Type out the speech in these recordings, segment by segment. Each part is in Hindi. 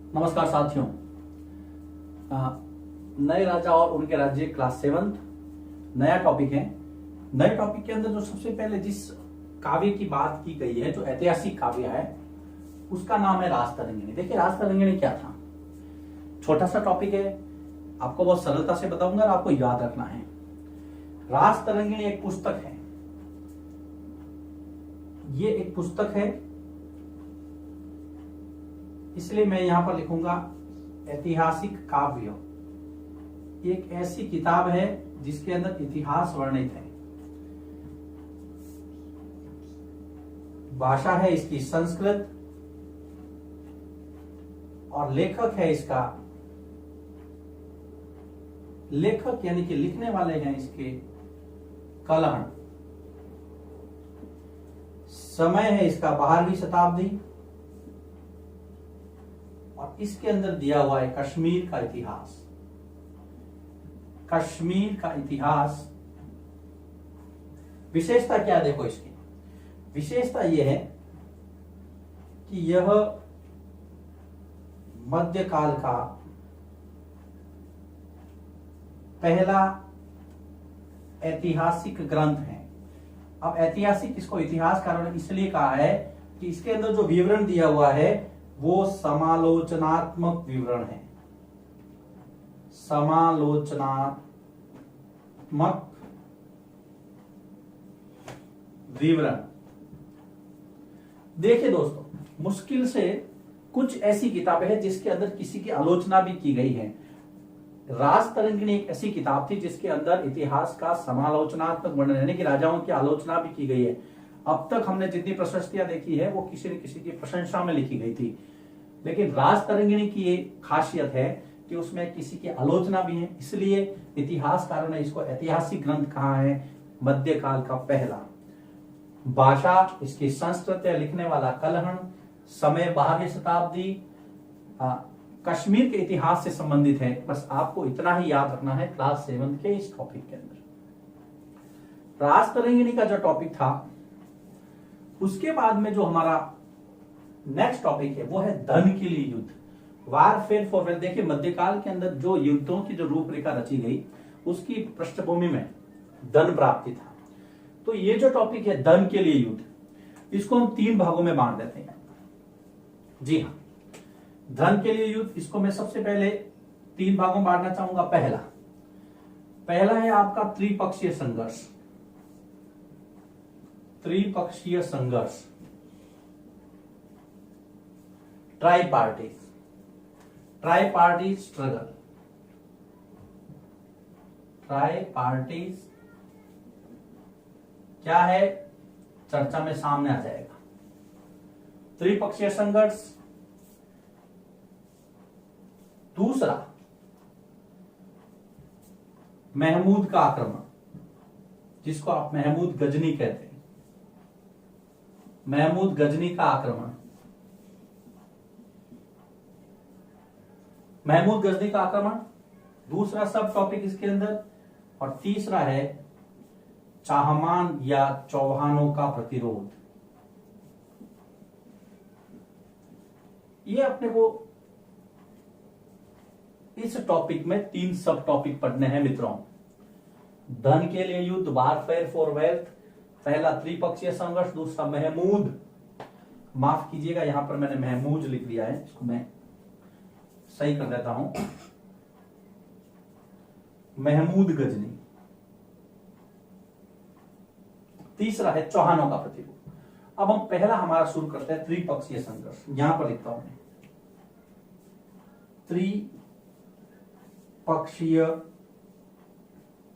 नमस्कार साथियों। नए राजा और उनके राज्य क्लास 7 नया टॉपिक है। नए टॉपिक के अंदर जो सबसे पहले जिस काव्य की बात की गई है, जो ऐतिहासिक काव्य है, उसका नाम है रासतरंगिणी। देखिए रासतरंगिणी क्या था। छोटा सा टॉपिक है, आपको बहुत सरलता से बताऊंगा और आपको याद रखना है। रासतरंगिणी एक पुस्तक है। ये एक पुस्तक है, इसलिए मैं यहां पर लिखूंगा ऐतिहासिक काव्य। एक ऐसी किताब है जिसके अंदर इतिहास वर्णित है। भाषा है इसकी संस्कृत और लेखक है इसका, लेखक यानी कि लिखने वाले हैं इसके कलहण। समय है इसका 12वीं शताब्दी और इसके अंदर दिया हुआ है कश्मीर का इतिहास। कश्मीर का इतिहास विशेषता क्या, देखो इसकी विशेषता यह है कि यह मध्यकाल का पहला ऐतिहासिक ग्रंथ है। अब ऐतिहासिक इसको इतिहासकारों ने इसलिए कहा है कि इसके अंदर जो विवरण दिया हुआ है वो समालोचनात्मक विवरण है। समालोचनात्मक विवरण। देखिए दोस्तों, मुश्किल से कुछ ऐसी किताबें हैं जिसके अंदर किसी की आलोचना भी की गई है। रासतरंगिणी एक ऐसी किताब थी जिसके अंदर इतिहास का समालोचनात्मक वर्णन यानी कि राजाओं की आलोचना भी की गई है। अब तक हमने जितनी प्रशस्तियां देखी है वो किसी न किसी की प्रशंसा में लिखी गई थी, लेकिन रासतरंगिणी की ये खासियत है कि उसमें किसी की आलोचना भी है, इसलिए इतिहासकारों ने इसको ऐतिहासिक ग्रंथ कहा है, मध्यकाल का पहला। भाषा इसकी संस्कृत है, लिखने वाला कलहण, समय 12वीं शताब्दी, कश्मीर के इतिहास से संबंधित है। बस आपको इतना ही याद रखना है क्लास 7 के इस टॉपिक के अंदर। रासतरंगिणी का जो टॉपिक था, उसके बाद में जो हमारा नेक्स्ट टॉपिक है वो है धन के लिए युद्ध, वारफेयर फॉर वेल्थ। देखिए मध्यकाल के अंदर जो युद्धों की जो रूपरेखा रची गई उसकी पृष्ठभूमि में धन प्राप्ति था। तो ये जो टॉपिक है धन के लिए युद्ध, इसको हम 3 भागों में बांट देते हैं। जी हाँ, धन के लिए युद्ध, इसको मैं सबसे पहले 3 भागों में बांटना चाहूंगा। पहला है आपका त्रिपक्षीय संघर्ष। त्रिपक्षीय संघर्ष, try party struggle. Try party क्या है, चर्चा में सामने आ जाएगा। त्रिपक्षीय संघर्ष। दूसरा महमूद का आक्रमण, जिसको आप महमूद गजनी कहते हैं। महमूद गजनी का आक्रमण, महमूद गजनी का आक्रमण दूसरा सब टॉपिक इसके अंदर। और तीसरा है चाहमान या चौहानों का प्रतिरोध। ये अपने को इस टॉपिक में 3 सब टॉपिक पढ़ने हैं मित्रों। धन के लिए युद्ध, वारफेयर फॉर वेल्थ, पहला त्रिपक्षीय संघर्ष, दूसरा महमूद, माफ कीजिएगा यहां पर मैंने महमूज लिख दिया है, इसको मैं सही कर देता हूं, महमूद गजनी। तीसरा है चौहानों का प्रतिरोध। अब हम पहला हमारा शुरू करते हैं त्रिपक्षीय संघर्ष। यहां पर लिखता हूं मैं त्रिपक्षीय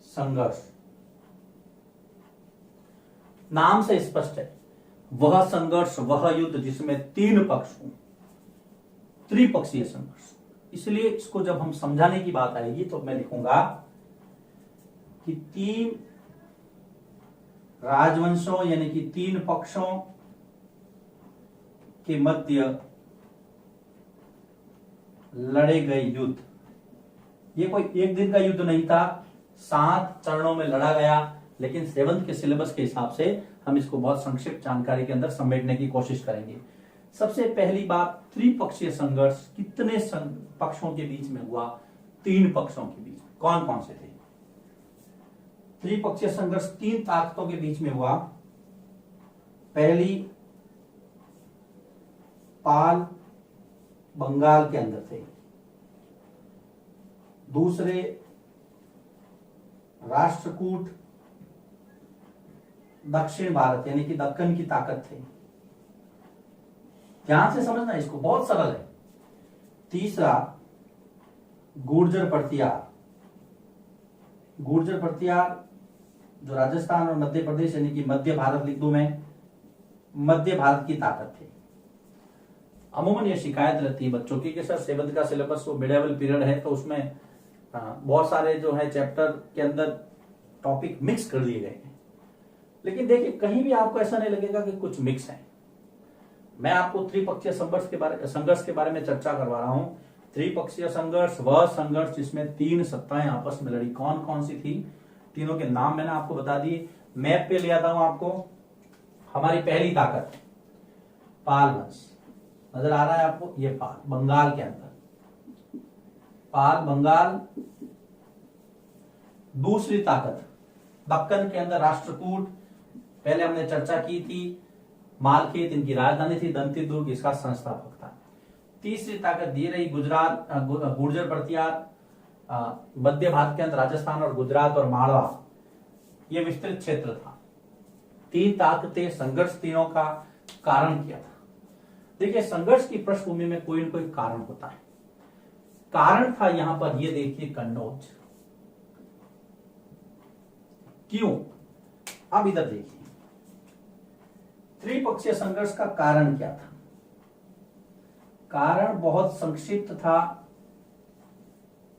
संघर्ष। नाम से स्पष्ट है, वह संघर्ष, वह युद्ध जिसमें 3 पक्ष हों, त्रिपक्षीय संघर्ष। इसलिए इसको जब हम समझाने की बात आएगी तो मैं लिखूंगा कि 3 राजवंशों यानी कि 3 पक्षों के मध्य लड़े गए युद्ध। ये कोई एक दिन का युद्ध नहीं था, 7 चरणों में लड़ा गया, लेकिन 7th के सिलेबस के हिसाब से हम इसको बहुत संक्षिप्त जानकारी के अंदर समेटने की कोशिश करेंगे। सबसे पहली बात, त्रिपक्षीय संघर्ष कितने पक्षों के बीच में हुआ? 3 पक्षों के बीच। कौन कौन से थे? त्रिपक्षीय संघर्ष 3 ताकतों के बीच में हुआ। पहली, पाल बंगाल के अंदर थे। दूसरे, राष्ट्रकूट दक्षिण भारत यानी कि दक्कन की ताकत थे। ध्यान से समझना, इसको बहुत सरल है। तीसरा, गुर्जर प्रतिहार। गुर्जर प्रतिहार जो राजस्थान और मध्य प्रदेश यानी कि मध्य भारत लिख दूं मैं, मध्य भारत की ताकत थे। अमूमन ये शिकायत रहती है बच्चों की कि सर 7th का सिलेबस वो मिडिवल पीरियड है, तो उसमें बहुत सारे जो है चैप्टर के अंदर टॉपिक मिक्स कर दिए गए हैं। लेकिन देखिए, कहीं भी आपको ऐसा नहीं लगेगा कि कुछ मिक्स है। मैं आपको त्रिपक्षीय संघर्ष के बारे में चर्चा करवा रहा हूं। त्रिपक्षीय संघर्ष वह संघर्ष जिसमें 3 सत्ताएं आपस में लड़ी। कौन कौन सी थी? तीनों के नाम मैंने आपको बता दिए। मैप पे ले आता हूं आपको। हमारी पहली ताकत पाल वंश, नजर आ रहा है आपको? ये पाल बंगाल के अंदर, पाल बंगाल। दूसरी ताकत दक्कन के अंदर राष्ट्रकूट, पहले हमने चर्चा की थी। मालखेत इनकी राजधानी थी, दंती दुर्ग इसका संस्थापक था। तीसरी ताकत ये रही गुजरात, गुर्जर प्रतिहार, मध्य भारत के अंदर राजस्थान और गुजरात और मारवाड़, ये विस्तृत क्षेत्र था। 3 ताकतें, संघर्ष तीनों का कारण किया था। देखिए, संघर्ष की पृष्ठभूमि में कोई न कोई कारण होता है। कारण था यहां पर, ये देखिए, कन्नौज। क्यों? अब इधर देखिए, त्रिपक्षीय संघर्ष का कारण क्या था? कारण बहुत संक्षिप्त था,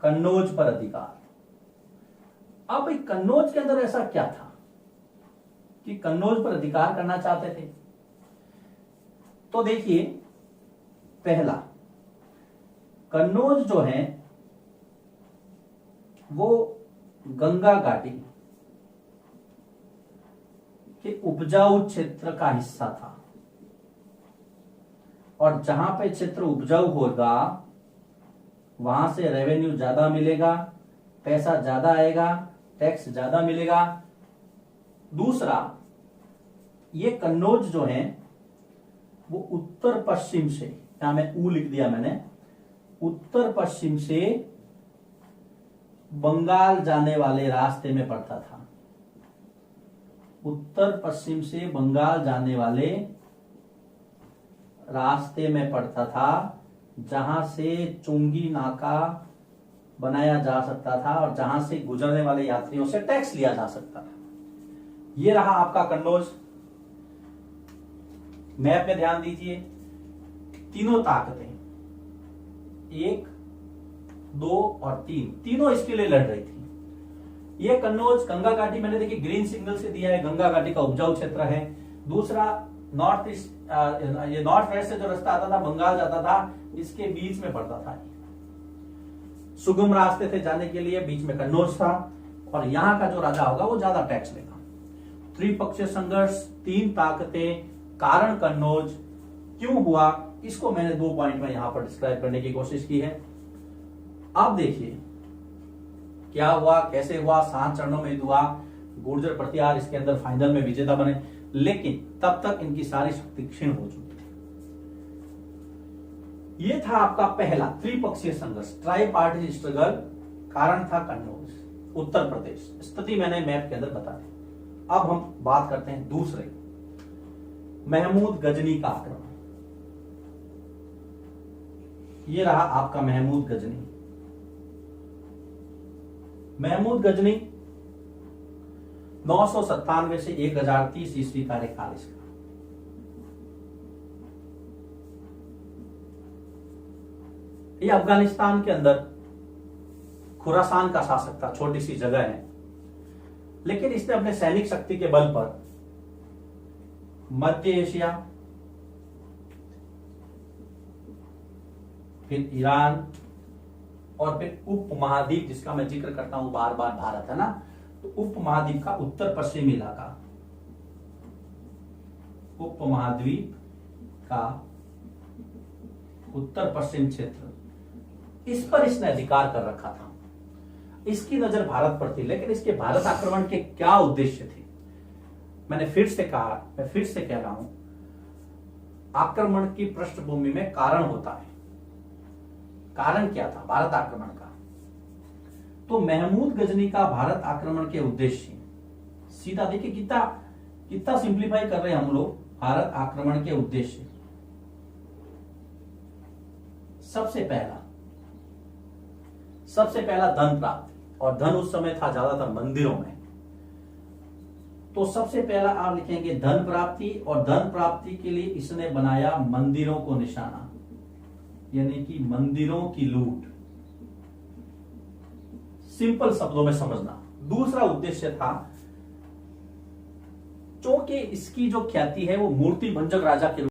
कन्नौज पर अधिकार। अब कन्नौज के अंदर ऐसा क्या था कि कन्नौज पर अधिकार करना चाहते थे? तो देखिए, पहला, कन्नौज जो है वो गंगा घाटी के उपजाऊ क्षेत्र का हिस्सा था, और जहां पे क्षेत्र उपजाऊ होगा वहां से रेवेन्यू ज्यादा मिलेगा, पैसा ज्यादा आएगा, टैक्स ज्यादा मिलेगा। दूसरा, ये कन्नौज जो है वो उत्तर पश्चिम से, यहां में ऊ लिख दिया मैंने, उत्तर पश्चिम से बंगाल जाने वाले रास्ते में पड़ता था। उत्तर पश्चिम से बंगाल जाने वाले रास्ते में पड़ता था, जहां से चुंगी नाका बनाया जा सकता था और जहां से गुजरने वाले यात्रियों से टैक्स लिया जा सकता था। ये रहा आपका कन्नौज। मैप में ध्यान दीजिए, तीनों ताकतें 1, 2 और 3, तीनों इसके लिए लड़ रही थी। ये कन्नौज गंगा घाटी, मैंने देखिए ग्रीन सिग्नल से दिया है, गंगा घाटी का उपजाऊ क्षेत्र है। दूसरा, नॉर्थ ईस्ट, ये नॉर्थ वेस्ट से जो रास्ता आता था बंगाल जाता था, इसके बीच में पड़ता था। सुगम रास्ते थे जाने के लिए, बीच में कन्नौज था, और यहां का जो राजा होगा वो ज्यादा टैक्स लेगा। त्रिपक्षीय संघर्ष, 3 ताकतें, कारण कन्नौज। क्यों हुआ, इसको मैंने 2 पॉइंट में यहां पर डिस्क्राइब करने की कोशिश की है। अब देखिए क्या हुआ, कैसे हुआ, 7 चरणों में हुआ। गुर्जर प्रतिहार इसके अंदर फाइनल में विजेता बने, लेकिन तब तक इनकी सारी शक्ति क्षीण हो चुकी थी। यह था आपका पहला त्रिपक्षीय संघर्ष, ट्राई पार्टी स्ट्रगल। कारण था कन्नौज, उत्तर प्रदेश। स्थिति मैंने मैप के अंदर बता दी। अब हम बात करते हैं दूसरे, महमूद गजनी का आक्रमण। यह रहा आपका महमूद गजनी। महमूद गजनी 997 से 1030 ईस्वी कार्यकाल इसका। ये अफगानिस्तान के अंदर खुरासान का शासक था, छोटी सी जगह है, लेकिन इसने अपने सैनिक शक्ति के बल पर मध्य एशिया, फिर ईरान, और फिर उपमहाद्वीप, जिसका मैं जिक्र करता हूं बार बार, भारत है ना, तो उपमहाद्वीप का उत्तर पश्चिमी इलाका, उपमहाद्वीप का उत्तर पश्चिम क्षेत्र, इस पर इसने अधिकार कर रखा था। इसकी नजर भारत पर थी, लेकिन इसके भारत आक्रमण के क्या उद्देश्य थे? मैंने फिर से कहा, मैं फिर से कह रहा हूं, आक्रमण की पृष्ठभूमि में कारण होता है। कारण क्या था भारत आक्रमण का? तो महमूद गजनी का भारत आक्रमण के उद्देश्य, सीधा देखिए कितना सिंप्लीफाई कर रहे हैं हम लोग। भारत आक्रमण के उद्देश्य, सबसे पहला धन प्राप्ति, और धन उस समय था ज्यादातर मंदिरों में। तो सबसे पहला आप लिखेंगे धन प्राप्ति, और धन प्राप्ति के लिए इसने बनाया मंदिरों को निशाना, यानी कि मंदिरों की लूट। सिंपल शब्दों में समझना। दूसरा उद्देश्य था, क्योंकि इसकी जो ख्याति है वो मूर्ति भंजक राजा के